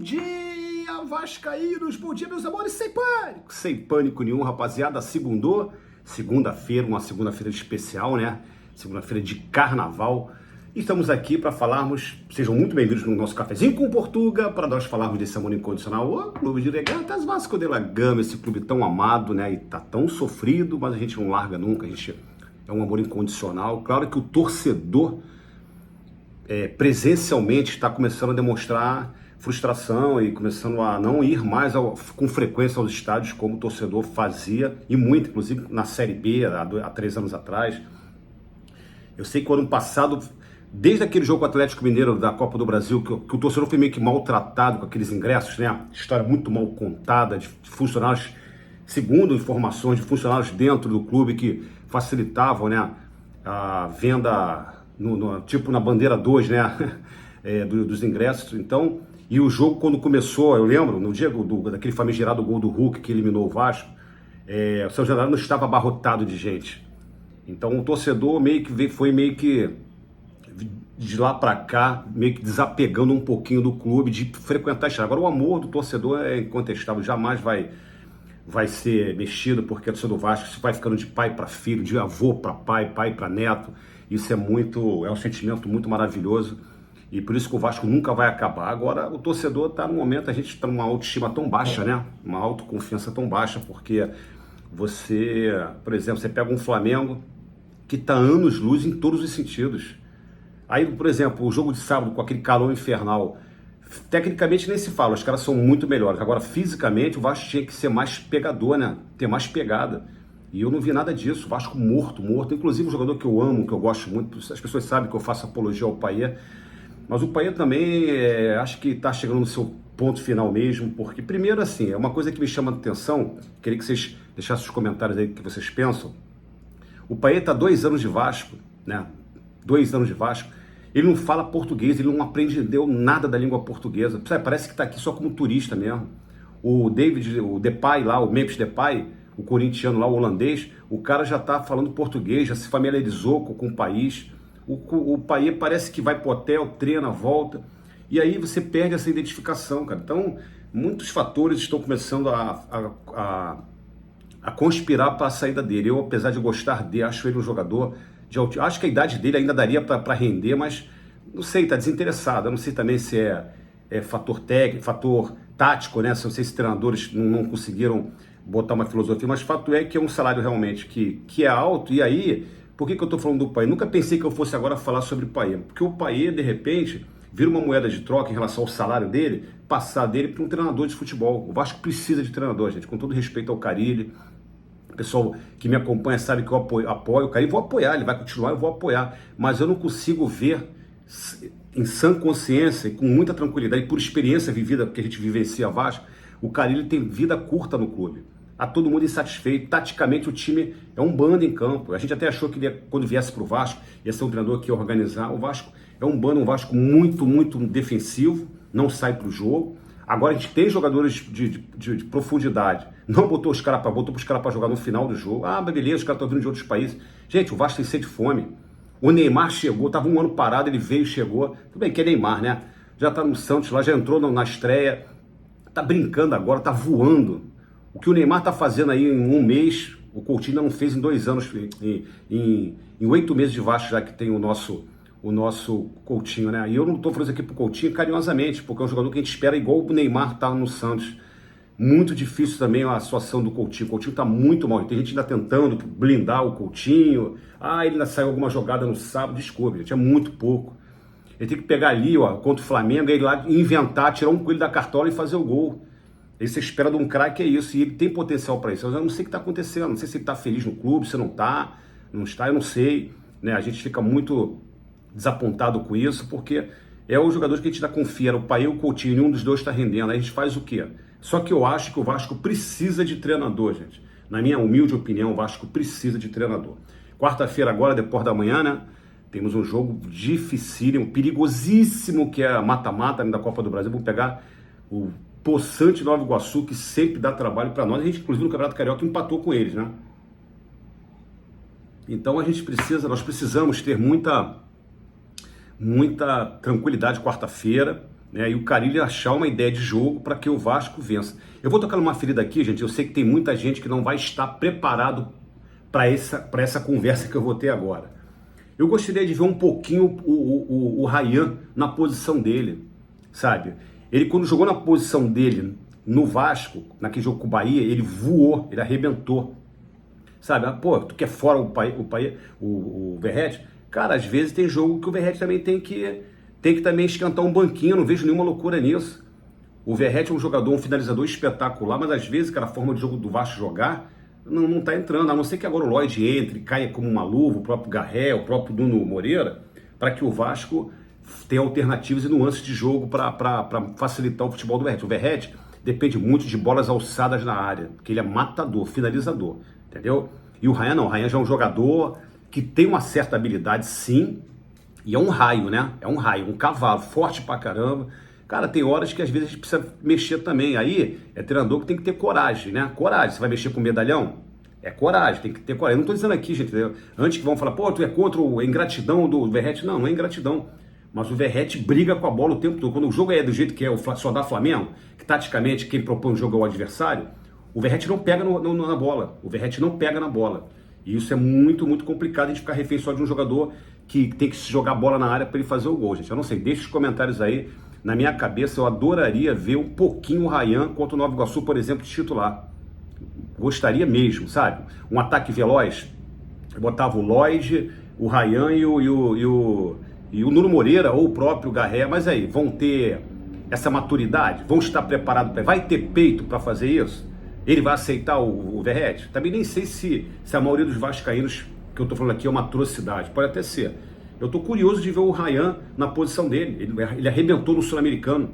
dia, vascaínos, bom dia, meus amores, sem pânico nenhum, rapaziada, segunda-feira, uma segunda-feira especial, né, segunda-feira de carnaval, estamos aqui para falarmos, sejam muito bem-vindos no nosso cafezinho com Portuga, para nós falarmos desse amor incondicional, o Clube de Regatas Vasco da Gama, esse clube tão amado, né, e tá tão sofrido, mas a gente não larga nunca, a gente é um amor incondicional. Claro que o torcedor presencialmente está começando a demonstrar frustração e começando a não ir mais com frequência aos estádios como o torcedor fazia, e muito, inclusive na Série B, há 3 anos atrás. Eu sei que o ano passado, desde aquele jogo com o Atlético Mineiro da Copa do Brasil, que o torcedor foi meio que maltratado com aqueles ingressos, né? História muito mal contada de funcionários, segundo informações de funcionários dentro do clube que facilitavam, né, a venda tipo na bandeira 2, né, dos ingressos. Então, e o jogo quando começou, eu lembro, no dia daquele famigerado gol do Hulk que eliminou o Vasco, o São Januário não estava abarrotado de gente. Então o torcedor foi meio que de lá para cá, meio que desapegando um pouquinho do clube, de frequentar estádio. Agora o amor do torcedor é incontestável, jamais vai ser mexido, porque o torcedor do Vasco vai ficando de pai para filho, de avô para pai para neto. Isso é um sentimento muito maravilhoso, e por isso que o Vasco nunca vai acabar. Agora o torcedor está no momento, a gente está numa autoestima tão baixa, né? Uma autoconfiança tão baixa, porque você, por exemplo, você pega um Flamengo que está anos-luz em todos os sentidos. Aí, por exemplo, o jogo de sábado com aquele calor infernal, tecnicamente nem se fala, os caras são muito melhores. Agora, fisicamente, o Vasco tinha que ser mais pegador, né? Ter mais pegada. E eu não vi nada disso, o Vasco morto. Inclusive um jogador que eu amo, que eu gosto muito, as pessoas sabem que eu faço apologia ao Payet, mas o Payet também acho que está chegando no seu ponto final mesmo, porque primeiro assim, é uma coisa que me chama a atenção, queria que vocês deixassem os comentários aí o que vocês pensam. O Payet está 2 anos de Vasco, né? 2 anos de Vasco, ele não fala português, ele não aprendeu nada da língua portuguesa, parece que está aqui só como turista mesmo. O Depay lá, o Memphis Depay, o corintiano lá, o holandês, o cara já tá falando português, já se familiarizou com o país. O Payet parece que vai pro hotel, treina, volta, e aí você perde essa identificação, cara. Então, muitos fatores estão começando a conspirar para a saída dele. Eu, apesar de gostar dele, acho ele um jogador acho que a idade dele ainda daria para render, mas não sei, tá desinteressado. Eu não sei também se é fator técnico, fator tático, né? Se não sei se treinadores não conseguiram botar uma filosofia, mas fato é que é um salário realmente que é alto. E aí, por que eu estou falando do Payet? Nunca pensei que eu fosse agora falar sobre o Payet, porque o Payet, de repente, vira uma moeda de troca em relação ao salário dele, passar dele para um treinador de futebol. O Vasco precisa de treinador, gente, com todo respeito ao Carille. O pessoal que me acompanha sabe que eu apoio o Carille, vou apoiar, ele vai continuar, eu vou apoiar, mas eu não consigo ver em sã consciência e com muita tranquilidade, por experiência vivida que a gente vivencia Vasco, o Carille tem vida curta no clube. Há todo mundo insatisfeito. Taticamente o time é um bando em campo. A gente até achou que ele, quando viesse para o Vasco, ia ser um treinador que ia organizar. O Vasco é um bando, um Vasco muito, muito defensivo, não sai para o jogo. Agora a gente tem jogadores de profundidade. Não botou os caras para jogar no final do jogo. Ah, mas beleza, os caras estão vindo de outros países. Gente, o Vasco tem sede de fome. O Neymar chegou, estava um ano parado, ele veio, chegou. Tudo bem que é Neymar, né? Já está no Santos lá, já entrou na estreia. Tá brincando agora, tá voando. O que o Neymar tá fazendo aí em 1 mês, o Coutinho não fez em 2 anos, em 8 meses de Vasco, já que tem o nosso Coutinho, né? E eu não tô falando isso aqui pro Coutinho carinhosamente, porque é um jogador que a gente espera igual o Neymar tá no Santos. Muito difícil também a situação do Coutinho. O Coutinho tá muito mal. Tem gente ainda tentando blindar o Coutinho. Ah, ele ainda saiu alguma jogada no sábado. Desculpe, gente, é muito pouco. Ele tem que pegar ali, ó, contra o Flamengo, ir lá inventar, tirar um coelho da cartola e fazer o gol. Aí você espera de um craque, é isso, e ele tem potencial para isso. Eu não sei o que está acontecendo, não sei se ele está feliz no clube, se não está, eu não sei. Né? A gente fica muito desapontado com isso, porque é o jogador que a gente ainda confia, era o Payet ou o Coutinho, nenhum dos dois está rendendo. Aí a gente faz o quê? Só que eu acho que o Vasco precisa de treinador, gente. Na minha humilde opinião, o Vasco precisa de treinador. Quarta-feira agora, depois da manhã, né? Temos um jogo dificílimo, perigosíssimo, que é a mata-mata da Copa do Brasil. Vamos pegar o Poçante Nova Iguaçu, que sempre dá trabalho para nós. A gente, inclusive, no Campeonato Carioca empatou com eles, né? Então nós precisamos ter muita tranquilidade quarta-feira, né? E o Carille achar uma ideia de jogo para que o Vasco vença. Eu vou tocar numa ferida aqui, gente. Eu sei que tem muita gente que não vai estar preparado para essa conversa que eu vou ter agora. Eu gostaria de ver um pouquinho o Rayan na posição dele, sabe? Ele, quando jogou na posição dele no Vasco, naquele jogo com o Bahia, ele voou, ele arrebentou, sabe? Pô, tu quer fora o Verratti? Cara, às vezes tem jogo que o Verratti também tem que também esquentar um banquinho, não vejo nenhuma loucura nisso. O Verratti é um jogador, um finalizador espetacular, mas às vezes, cara, a forma de jogo do Vasco jogar não tá entrando, a não ser que agora o Lloyd entre, caia como uma luva, o próprio Garré, o próprio Nuno Moreira, para que o Vasco tenha alternativas e nuances de jogo para facilitar o futebol do Verratti. O Verratti depende muito de bolas alçadas na área, porque ele é matador, finalizador, entendeu? E o Rayan não, o Rayan já é um jogador que tem uma certa habilidade, sim, e é um raio, né? É um raio, um cavalo, forte pra caramba. Cara, tem horas que às vezes a gente precisa mexer também. Aí é treinador que tem que ter coragem, né? Coragem. Você vai mexer com medalhão? É coragem, tem que ter coragem. Eu não tô dizendo aqui, gente, entendeu? Antes que vão falar, pô, tu é contra a ingratidão do Verratti. Não, não é ingratidão. Mas o Verratti briga com a bola o tempo todo. Quando o jogo é do jeito que é, só dá Flamengo, que taticamente quem propõe o jogo é o adversário, o Verratti não pega na bola. O Verratti não pega na bola. E isso é muito, muito complicado a gente ficar refém só de um jogador que tem que se jogar a bola na área para ele fazer o gol, gente. Eu não sei, deixa os comentários aí. Na minha cabeça, eu adoraria ver um pouquinho o Rayan contra o Nova Iguaçu, por exemplo, de titular. Gostaria mesmo, sabe? Um ataque veloz. Eu botava o Lloyd, o Rayan e o Nuno Moreira, ou o próprio Garré. Mas aí, vão ter essa maturidade? Vão estar preparados? Vai ter peito para fazer isso? Ele vai aceitar o Verratti? Também nem sei se a maioria dos vascaínos que eu tô falando aqui é uma atrocidade. Pode até ser. Eu tô curioso de ver o Rayan na posição dele. Ele arrebentou no Sul-Americano.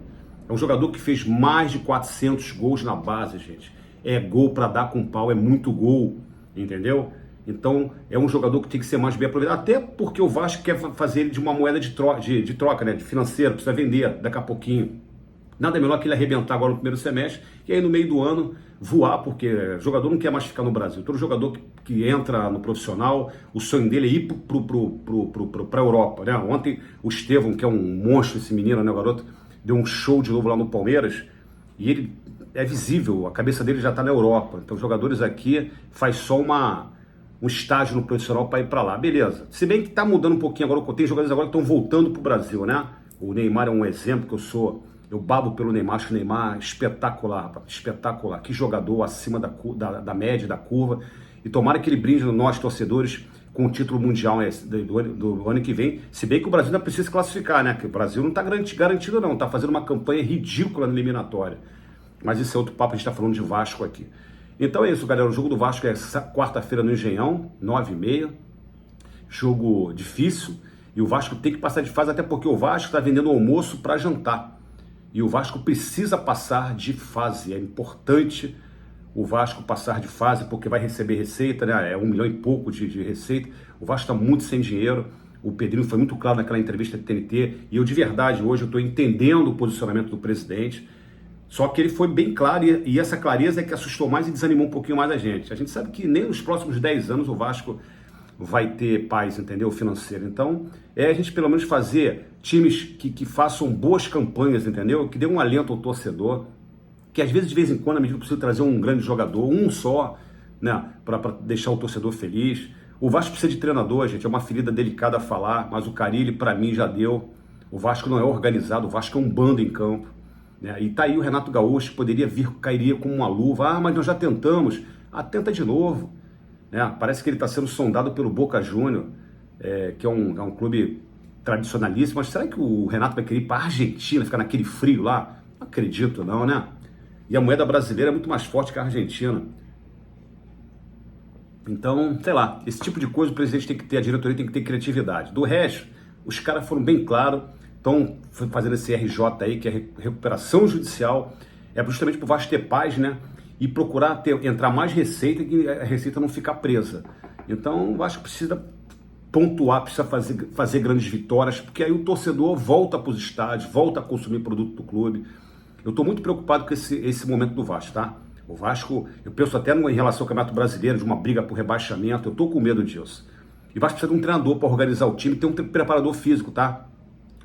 É um jogador que fez mais de 400 gols na base, gente. É gol para dar com pau, é muito gol, entendeu? Então, é um jogador que tem que ser mais bem aproveitado. Até porque o Vasco quer fazer ele de uma moeda de troca, né? De financeiro, precisa vender daqui a pouquinho. Nada melhor que ele arrebentar agora no primeiro semestre e aí no meio do ano voar, porque o jogador não quer mais ficar no Brasil. Todo jogador que entra no profissional, o sonho dele é ir para a Europa, né? Ontem o Estevão, que é um monstro, esse menino, né, o garoto, deu um show de novo lá no Palmeiras e ele é visível, a cabeça dele já está na Europa. Então os jogadores aqui faz só um estágio no profissional para ir para lá, beleza. Se bem que está mudando um pouquinho agora, tem jogadores agora que estão voltando para o Brasil, né? O Neymar é um exemplo que eu babo pelo Neymar, acho o Neymar espetacular, rapaz, espetacular. Que jogador acima da média, da curva. E tomara que ele brinde nós, torcedores, com o título mundial do ano que vem. Se bem que o Brasil ainda precisa se classificar, né? Que o Brasil não está garantido, não. Está fazendo uma campanha ridícula na eliminatória. Mas isso é outro papo, a gente está falando de Vasco aqui. Então é isso, galera. O jogo do Vasco é quarta-feira no Engenhão, 9h30. Jogo difícil. E o Vasco tem que passar de fase, até porque o Vasco está vendendo almoço para jantar. E o Vasco precisa passar de fase. É importante o Vasco passar de fase, porque vai receber receita, né? É 1 milhão e pouco de receita. O Vasco está muito sem dinheiro. O Pedrinho foi muito claro naquela entrevista da TNT. E eu, de verdade, hoje eu estou entendendo o posicionamento do presidente. Só que ele foi bem claro e essa clareza é que assustou mais e desanimou um pouquinho mais a gente. A gente sabe que nem nos próximos 10 anos o Vasco vai ter paz, entendeu? Financeira. Então, a gente pelo menos fazer times que façam boas campanhas, entendeu? Que dê um alento ao torcedor, que às vezes, de vez em quando, a medida precisa trazer um grande jogador, um só, né? Para deixar o torcedor feliz. O Vasco precisa de treinador, gente, é uma ferida delicada a falar, mas o Carille, para mim, já deu. O Vasco não é organizado, o Vasco é um bando em campo. Né? E tá aí o Renato Gaúcho, que poderia vir, cairia como uma luva. Ah, mas nós já tentamos. Ah, tenta de novo. Né? Parece que ele está sendo sondado pelo Boca Júnior, que é um clube tradicionalíssimo. Mas será que o Renato vai querer ir para a Argentina, ficar naquele frio lá? Não acredito não, né? E a moeda brasileira é muito mais forte que a Argentina. Então, sei lá, esse tipo de coisa o presidente tem que ter, a diretoria tem que ter criatividade. Do resto, os caras foram bem claros, estão fazendo esse RJ aí, que é recuperação judicial, é justamente para o Vasco ter paz, né? E procurar entrar mais receita e a receita não ficar presa. Então, o Vasco precisa pontuar, precisa fazer grandes vitórias, porque aí o torcedor volta para os estádios, volta a consumir produto do clube. Eu estou muito preocupado com esse momento do Vasco, tá? O Vasco, eu penso até em relação ao Campeonato Brasileiro, de uma briga por rebaixamento, eu estou com medo disso. E o Vasco precisa de um treinador para organizar o time, ter um preparador físico, tá?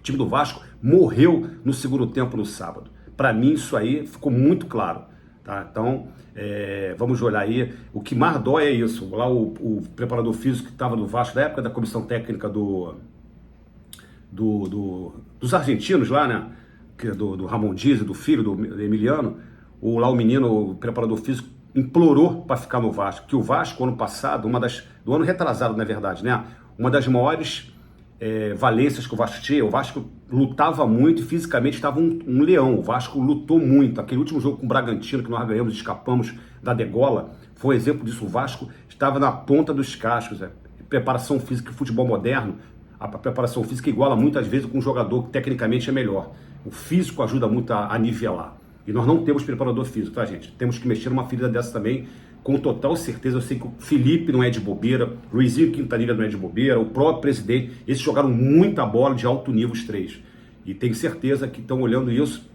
time do Vasco morreu no segundo tempo no sábado. Para mim isso aí ficou muito claro. Tá? Então, vamos olhar aí. O que mais dói é isso. Lá o preparador físico que estava no Vasco, da época da comissão técnica dos argentinos lá, né? Do Ramon Dias e do filho do Emiliano, o menino, o preparador físico, implorou para ficar no Vasco. Que o Vasco, ano passado, do ano retrasado, na verdade, né? Uma das maiores valências que o Vasco tinha, o Vasco lutava muito e fisicamente estava um leão. O Vasco lutou muito. Aquele último jogo com o Bragantino que nós ganhamos, escapamos da degola, foi um exemplo disso. O Vasco estava na ponta dos cascos. Preparação física e futebol moderno, a preparação física iguala muitas vezes com um jogador que tecnicamente é melhor. O físico ajuda muito a nivelar. E nós não temos preparador físico, tá, gente? Temos que mexer numa ferida dessa também, com total certeza. Eu sei que o Felipe não é de bobeira, Luizinho Quintanilha não é de bobeira, o próprio presidente, esses jogaram muita bola de alto nível, os três. E tenho certeza que estão olhando isso.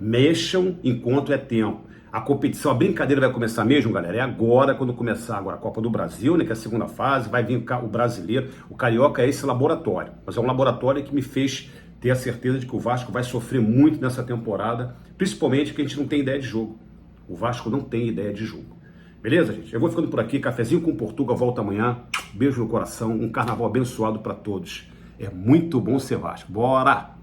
Mexam enquanto é tempo. A competição, a brincadeira vai começar mesmo, galera, é agora, quando começar agora a Copa do Brasil, né, que é a segunda fase, vai vir o brasileiro, o Carioca é esse laboratório, mas é um laboratório que me fez ter a certeza de que o Vasco vai sofrer muito nessa temporada, principalmente que a gente não tem ideia de jogo. O Vasco não tem ideia de jogo. Beleza, gente? Eu vou ficando por aqui, cafezinho com Portugal, volta amanhã, beijo no coração, um carnaval abençoado para todos. É muito bom ser Vasco. Bora!